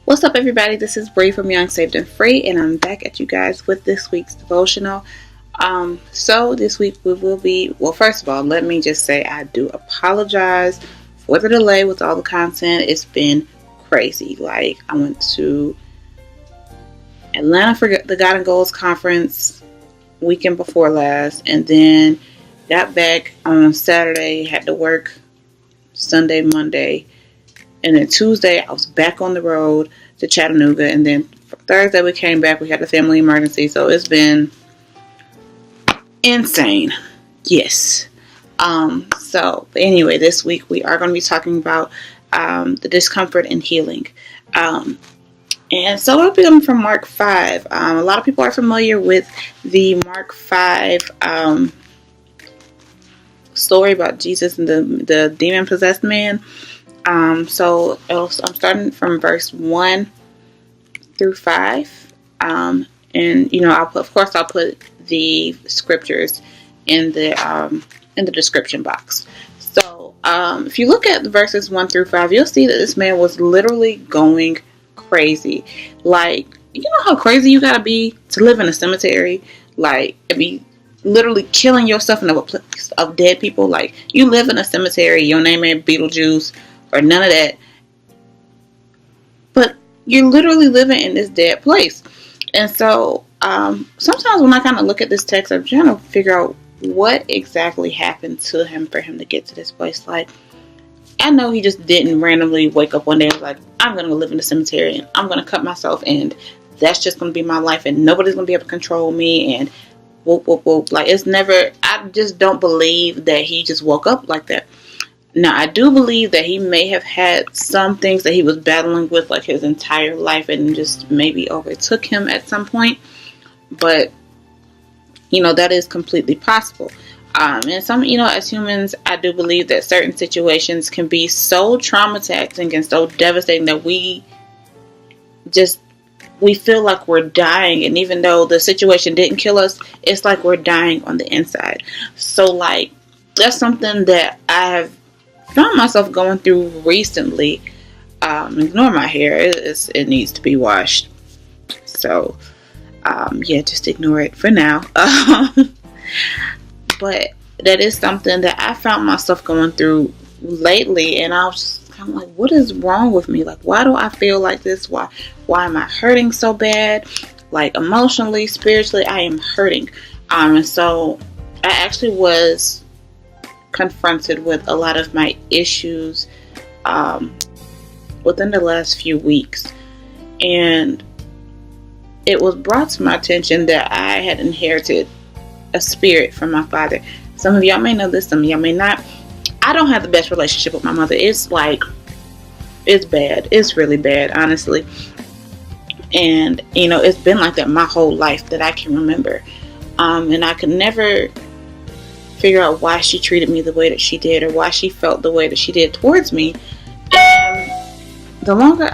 What's up, everybody? This is Bree from Young, Saved, and Free, and I'm back at you guys with this week's devotional. So this week we will be, well, first of all, let me just say I do apologize for the delay with all the content. It's been crazy. Like, I went to Atlanta for the God and Goals conference weekend before last, and then got back on Saturday, had to work Sunday, Monday, and then Tuesday I was back on the road to Chattanooga, and then Thursday we came back. We had a family emergency, so it's been insane. Yes. But anyway, this week we are going to be talking about the discomfort and healing. And so I'll be coming from Mark 5. A lot of people are familiar with the Mark 5 story about Jesus and the demon-possessed man. So I'm starting from verse 1 through 5. And I'll put the scriptures in the description box. So if you look at the verses 1 through 5, you'll see that this man was literally going crazy. Like, you know how crazy you gotta be to live in a cemetery? Like, be literally killing yourself in a place of dead people. Like, you live in a cemetery, your name ain't Beetlejuice or none of that, but you're literally living in this dead place. And so sometimes when I kind of look at this text, I'm trying to figure out what exactly happened to him for him to get to this place. Like, I know he just didn't randomly wake up one day and was like, I'm going to live in the cemetery and I'm going to cut myself, and that's just going to be my life and nobody's going to be able to control me, and whoop, whoop, whoop. Like, it's never, I just don't believe that he just woke up like that. Now, I do believe that he may have had some things that he was battling with like his entire life and just maybe overtook him at some point. But, that is completely possible. And some, as humans, I do believe that certain situations can be so traumatizing and so devastating that we feel like we're dying. And even though the situation didn't kill us, it's like we're dying on the inside. So, like, that's something that I have found myself going through recently. Ignore my hair. It needs to be washed. So, just ignore it for now. But that is something that I found myself going through lately, and I was just kind of like, what is wrong with me? Like, why do I feel like this? Why am I hurting so bad? Like, emotionally, spiritually, I am hurting. And so I actually was confronted with a lot of my issues within the last few weeks, and it was brought to my attention that I had inherited a spirit from my father. Some of y'all may know this, some of y'all may not. I don't have the best relationship with my mother. It's bad. It's really bad, honestly. And it's been like that my whole life that I can remember. And I could never figure out why she treated me the way that she did, or why she felt the way that she did towards me. And the longer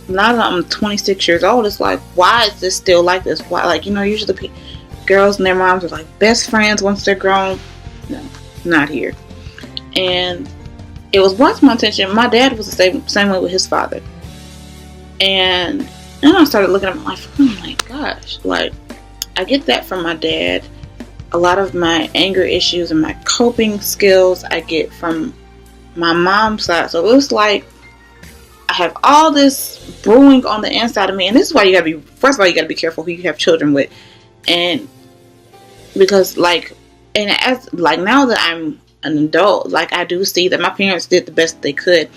now that I'm 26 years old, it's like, why is this still like this? Why, usually girls and their moms are like best friends once they're grown. No, not here. And it was brought to my attention, my dad was the same way with his father. And then I started looking at my life, oh my gosh, like, I get that from my dad. A lot of my anger issues and my coping skills I get from my mom's side. So it was like I have all this brewing on the inside of me, and this is why you gotta be careful who you have children with. And because now that I'm an adult, like, I do see that my parents did the best they could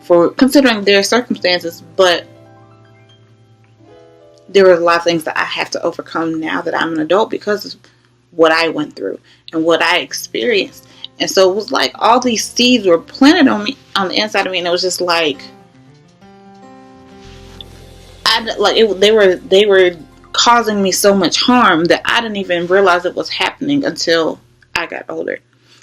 for considering their circumstances, but there were a lot of things that I have to overcome now that I'm an adult because of what I went through and what I experienced. And so it was like all these seeds were planted on me, on the inside of me, and it was just like they were causing me so much harm that I didn't even realize it was happening until I got older.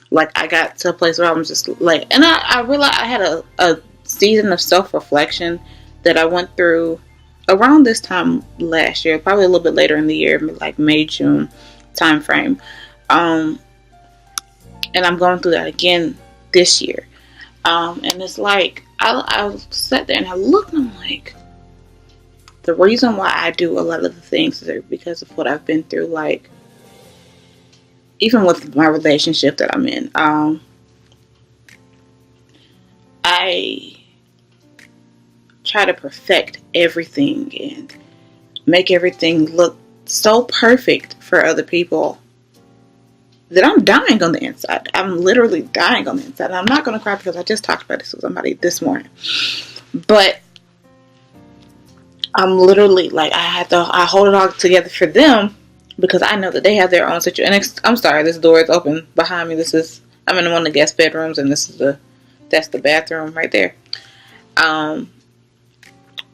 Like, I got to a place where I was just like, and I realized I had a season of self-reflection that I went through around this time last year, probably a little bit later in the year, like May, June time frame. And I'm going through that again this year. And it's like, I sat there and I looked and I'm like, like, the reason why I do a lot of the things is because of what I've been through. Like, even with my relationship that I'm in, I try to perfect everything and make everything look so perfect for other people that I'm dying on the inside. I'm literally dying on the inside. And I'm not going to cry because I just talked about this with somebody this morning. But I'm literally like, I hold it all together for them because I know that they have their own situation. And I'm sorry, this door is open behind me. I'm in one of the guest bedrooms, and that's the bathroom right there.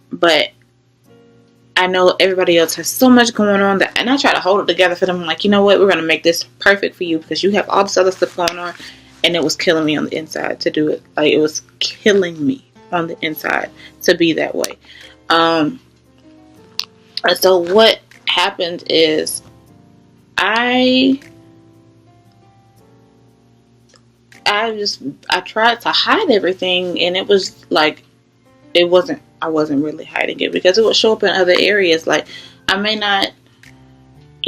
But I know everybody else has so much going on and I try to hold it together for them. I'm like, you know what? We're going to make this perfect for you because you have all this other stuff going on. And it was killing me on the inside to do it. Like, it was killing me on the inside to be that way. And so what happened is I tried to hide everything, and it was like, I wasn't really hiding it because it would show up in other areas. Like, I may not,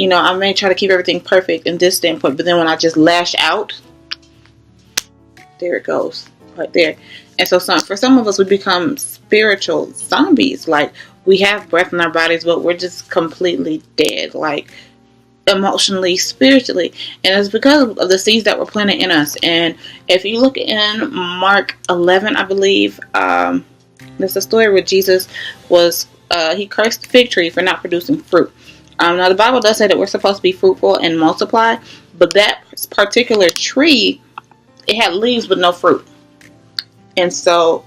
I may try to keep everything perfect in this standpoint, but then when I just lash out, there it goes, right there. And so for some of us, we become spiritual zombies. Like, we have breath in our bodies, but we're just completely dead, like, emotionally, spiritually. And it's because of the seeds that were planted in us. And if you look in Mark 11, I believe, there's a story where Jesus he cursed the fig tree for not producing fruit. Now, the Bible does say that we're supposed to be fruitful and multiply, but that particular tree, it had leaves but no fruit. And so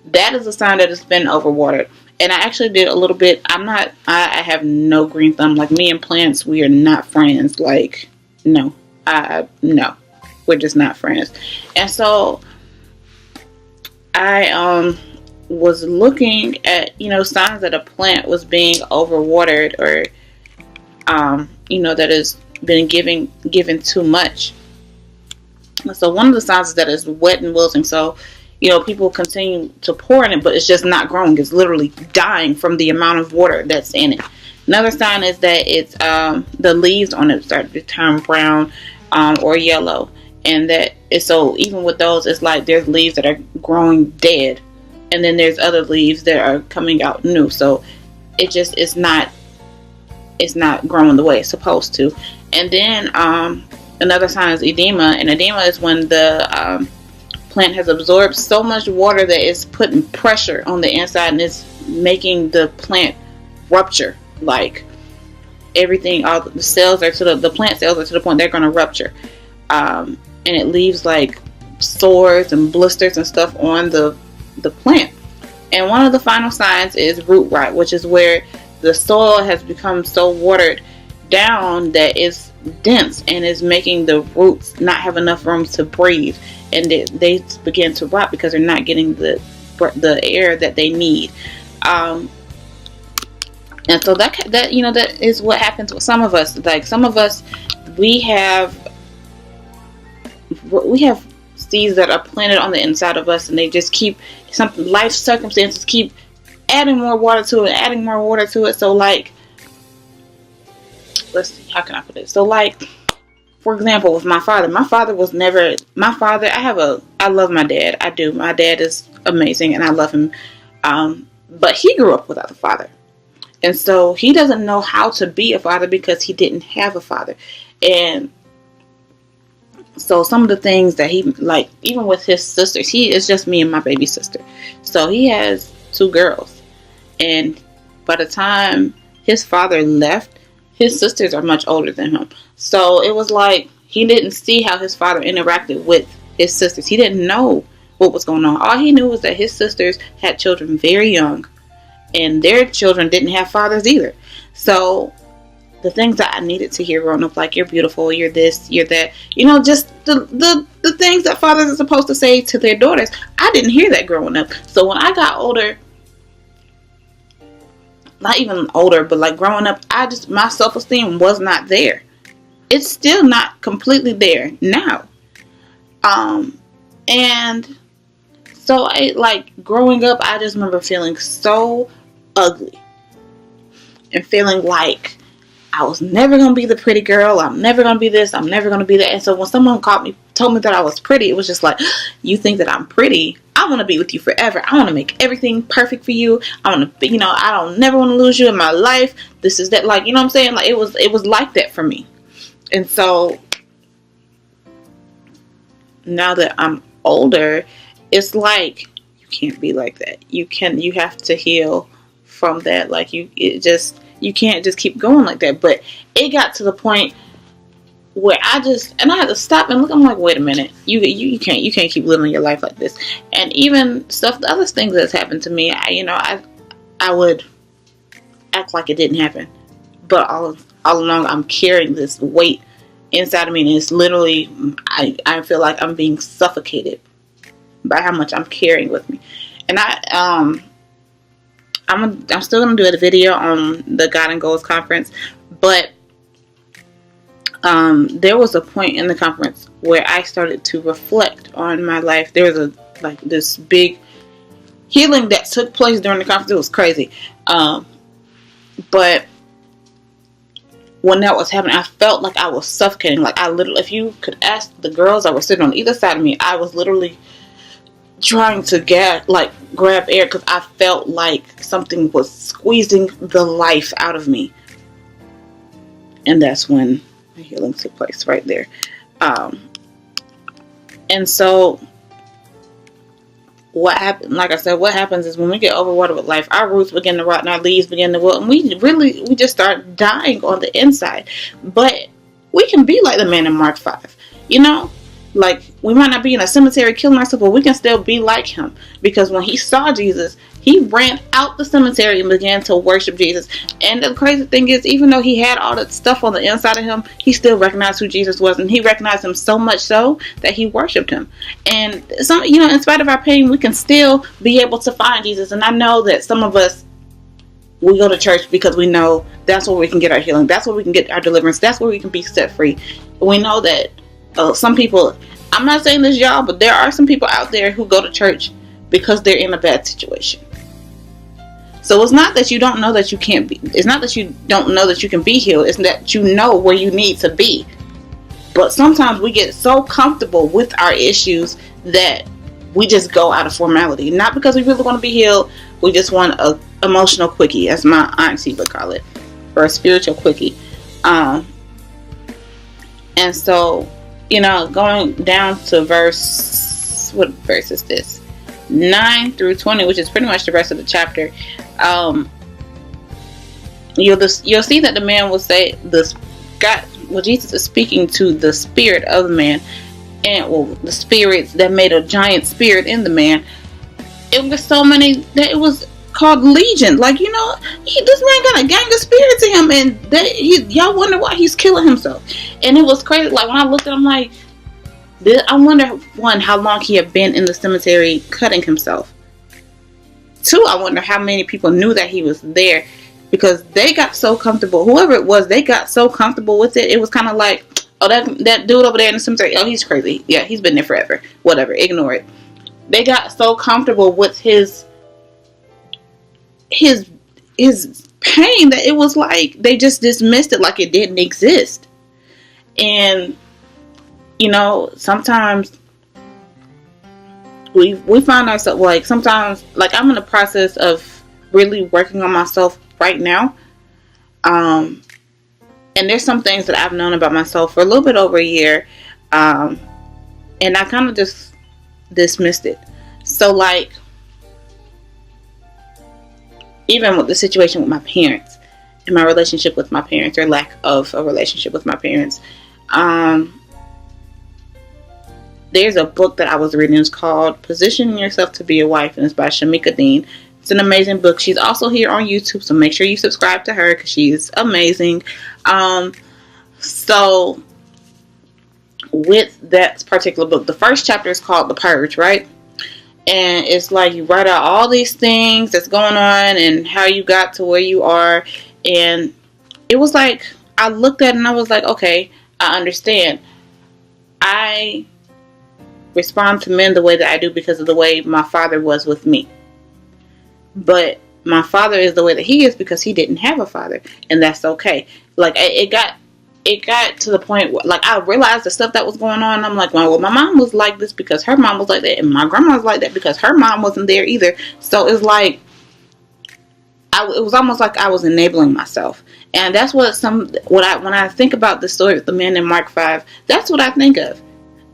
that is a sign that it's been overwatered. And I actually did a little bit. I have no green thumb. Like, me and plants, we are not friends. Like, no. No. We're just not friends. And so I was looking at, signs that a plant was being overwatered or, that has been given too much. So one of the signs is that it's wet and wilting. So, people continue to pour in it, but it's just not growing. It's literally dying from the amount of water that's in it. Another sign is that it's the leaves on it start to turn brown or yellow. And so even with those, it's like there's leaves that are growing dead. And then there's other leaves that are coming out new. So it's not growing the way it's supposed to. And then another sign is edema. And edema is when the plant has absorbed so much water that it's putting pressure on the inside and it's making the plant rupture. Like, everything, all the plant cells are to the point they're going to rupture. And it leaves like sores and blisters and stuff on the plant. And one of the final signs is root rot, which is where the soil has become so watered down that it's dense and is making the roots not have enough room to breathe, and they begin to rot because they're not getting the air that they need. And so that is what happens with some of us. Like, some of us, we have seeds that are planted on the inside of us, and they just keep life circumstances keep adding more water to it. So, like, let's see, how can I put it? So, like, for example, with my father was never I love my dad. I do. My dad is amazing and I love him. But he grew up without a father. And so he doesn't know how to be a father because he didn't have a father. And so some of the things that he, like, even with his sisters, it's just me and my baby sister. So he has 2 girls. And by the time his father left, his sisters are much older than him. So it was like he didn't see how his father interacted with his sisters. He didn't know what was going on. All he knew was that his sisters had children very young, and their children didn't have fathers either. So the things that I needed to hear growing up, like, you're beautiful, you're this, you're that, just the things that fathers are supposed to say to their daughters, I didn't hear that growing up. So when I got older, not even older, but like growing up, my self-esteem was not there. It's still not completely there now. And So growing up, I just remember feeling so ugly and feeling like I was never going to be the pretty girl. I'm never going to be this. I'm never going to be that. And so when someone told me that I was pretty, it was just like, you think that I'm pretty? I want to be with you forever. I want to make everything perfect for you. I want to, I don't never want to lose you in my life. This is that, like, you know what I'm saying? Like, it was like that for me. And so now that I'm older, it's like, you can't be like that. You have to heal from that. Like, you can't just keep going like that. But it got to the point where I had to stop and look. I'm like, wait a minute, you can't keep living your life like this. And even the other things that's happened to me, I would act like it didn't happen, but all along I'm carrying this weight inside of me, and it's literally, I feel like I'm being suffocated by how much I'm carrying with me. And I'm still gonna do a video on the God and Goals conference, but there was a point in the conference where I started to reflect on my life. There was this big healing that took place during the conference. It was crazy, but when that was happening, I felt like I was suffocating. Like, I literally, if you could ask the girls that were sitting on either side of me, I was literally trying to grab air, because I felt like something was squeezing the life out of me. And that's when the healing took place, right there. And so what happened, like I said, what happens is when we get overwatered with life, our roots begin to rot and our leaves begin to wilt, and we just start dying on the inside. But we can be like the man in Mark 5, like, we might not be in a cemetery killing ourselves, but we can still be like him, because when he saw Jesus, he ran out the cemetery and began to worship Jesus. And the crazy thing is, even though he had all that stuff on the inside of him, he still recognized who Jesus was, and he recognized him so much so that he worshiped him. And some, in spite of our pain, we can still be able to find Jesus. And I know that some of us, we go to church because we know that's where we can get our healing, that's where we can get our deliverance, that's where we can be set free. We know that some people, I'm not saying this, y'all, but there are some people out there who go to church because they're in a bad situation. So it's not that you don't know that you can't be, it's not that you don't know that you can be healed, it's that you know where you need to be. But sometimes we get so comfortable with our issues that we just go out of formality. Not because we really want to be healed, we just want a emotional quickie, as my auntie would call it, or a spiritual quickie. And so, going down to what verse is this? 9 through 20, which is pretty much the rest of the chapter. You'll see that the man will say Jesus is speaking to the spirit of the man, and the spirits that made a giant spirit in the man. It was so many that it was called legion. Like, this man got a gang of spirits in him, and y'all wonder why he's killing himself. And it was crazy. Like, when I looked at him, like, I wonder, one, how long he had been in the cemetery cutting himself. Two, I wonder how many people knew that he was there, because they got so comfortable. Whoever it was, they got so comfortable with it. It was kind of like, oh, that dude over there in the cemetery, oh, he's crazy. Yeah, he's been there forever. Whatever, ignore it. They got so comfortable with his pain that it was like they just dismissed it like it didn't exist. And sometimes we find ourselves, like, sometimes, like, I'm in the process of really working on myself right now, and there's some things that I've known about myself for a little bit over a year, and I kind of just dismissed it. So, like, even with the situation with my parents and my relationship with my parents, or lack of a relationship with my parents, there's a book that I was reading. It's called Positioning Yourself to Be a Wife, and it's by Shamika Dean. It's an amazing book. She's also here on YouTube, so make sure you subscribe to her because she's amazing. So with that particular book, the first chapter is called The Purge, right? And it's like you write out all these things that's going on and how you got to where you are. And it was like, I looked at it and I was like, okay, I understand. I respond to men the way that I do because of the way my father was with me. But my father is the way that he is because he didn't have a father, and that's okay. Like, it got to the point where, like, I realized the stuff that was going on. I'm like, well, my mom was like this because her mom was like that, and my grandma was like that because her mom wasn't there either. So it's like, it was almost like I was enabling myself. And that's what when I think about the story of the man in Mark 5, that's what I think of.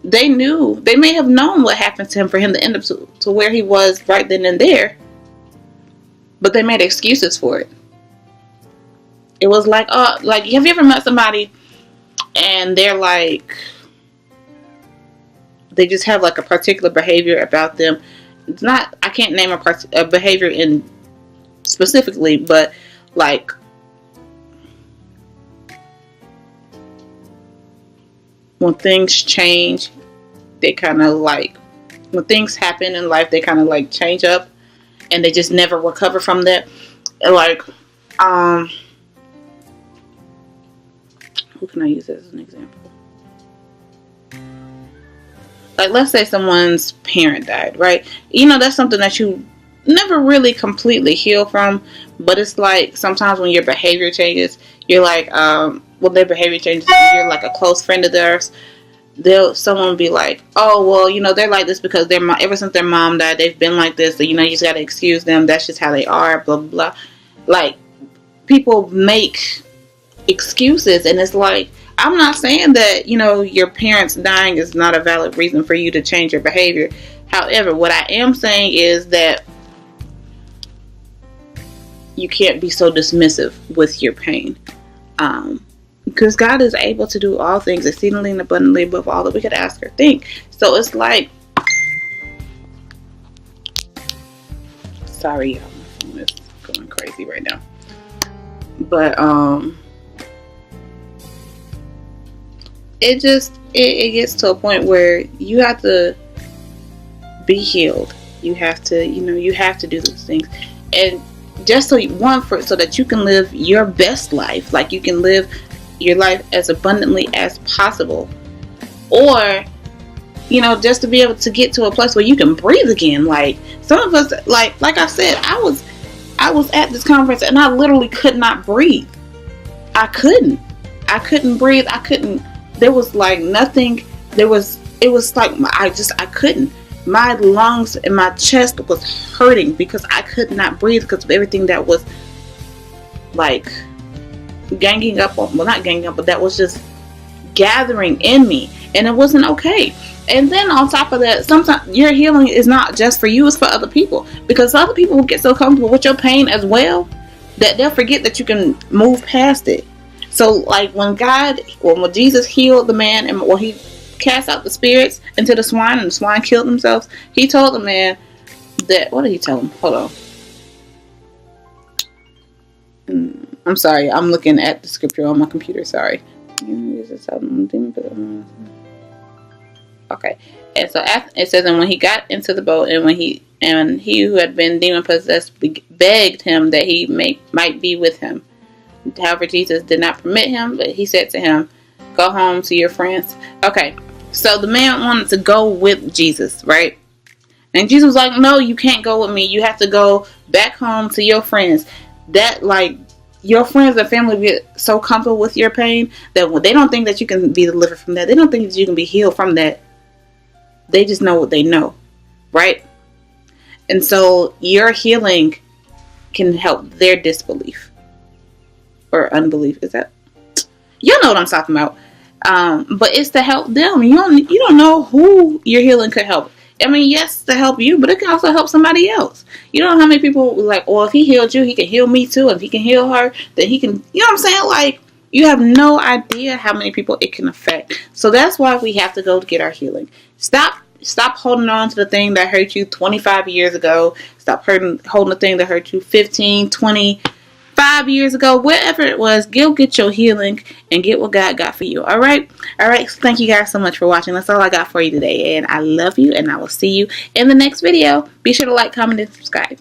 They may have known what happened to him for him to end up to where he was right then and there, but they made excuses for it. It was like, have you ever met somebody and they're like, they just have like a particular behavior about them? It's not, I can't name a behavior in specifically, but like, when things change, they kind of like, when things happen in life, they kind of like change up and they just never recover from that. Like, who can I use as an example? Like, let's say someone's parent died, right? You know, that's something that you never really completely heal from, but it's like sometimes when your behavior changes, you're like, when their behavior changes, you're like a close friend of theirs, someone be like, oh, well, you know, they're like this because ever since their mom died, they've been like this, so, you know, you just gotta excuse them, that's just how they are, blah, blah, blah. Like, people make excuses, and it's like, I'm not saying that, you know, your parents dying is not a valid reason for you to change your behavior. However, what I am saying is that you can't be so dismissive with your pain. Because God is able to do all things exceedingly and abundantly above all that we could ask or think. So it's like, sorry, y'all, my phone is going crazy right now. But it gets to a point where you have to be healed. You have to, you know, you have to do those things, and just so that you can live your best life, like you can live your life as abundantly as possible, or, you know, just to be able to get to a place where you can breathe again. Like, some of us, like I said, I was at this conference and I literally could not breathe. I couldn't breathe. There was like nothing. It was like I couldn't. My lungs and my chest was hurting because I could not breathe because of everything that was like ganging up on, well, not ganging up, but that was just gathering in me, and it wasn't okay. And then on top of that, sometimes your healing is not just for you, it's for other people, because other people will get so comfortable with your pain as well that they'll forget that you can move past it. So like when Jesus healed the man, and when he cast out the spirits into the swine, and the swine killed themselves, he told the man that, what did he tell him? Hold on. I'm sorry, I'm looking at the scripture on my computer, sorry. Okay. And so it says, and when he got into the boat, and he who had been demon possessed begged him that he might be with him. However, Jesus did not permit him, but he said to him, go home to your friends. Okay, so the man wanted to go with Jesus, right? And Jesus was like, no, you can't go with me. You have to go back home to your friends. That, like, your friends and family get so comfortable with your pain that when they don't think that you can be delivered from that, they don't think that you can be healed from that. They just know what they know, right? And so your healing can help their disbelief or unbelief. Is that? You know what I'm talking about. But it's to help them. You don't know who your healing could help. I mean, yes, to help you, but it can also help somebody else. You don't know how many people like, well, if he healed you, he can heal me too. If he can heal her, then he can, you know what I'm saying? Like, you have no idea how many people it can affect. So that's why we have to go to get our healing. Stop holding on to the thing that hurt you 25 years ago. Stop holding the thing that hurt you 15, 20, 5 years ago, wherever it was. Go get your healing and get what God got for you. All right. Thank you guys so much for watching. That's all I got for you today, and I love you, and I will see you in the next video. Be sure to like, comment, and subscribe.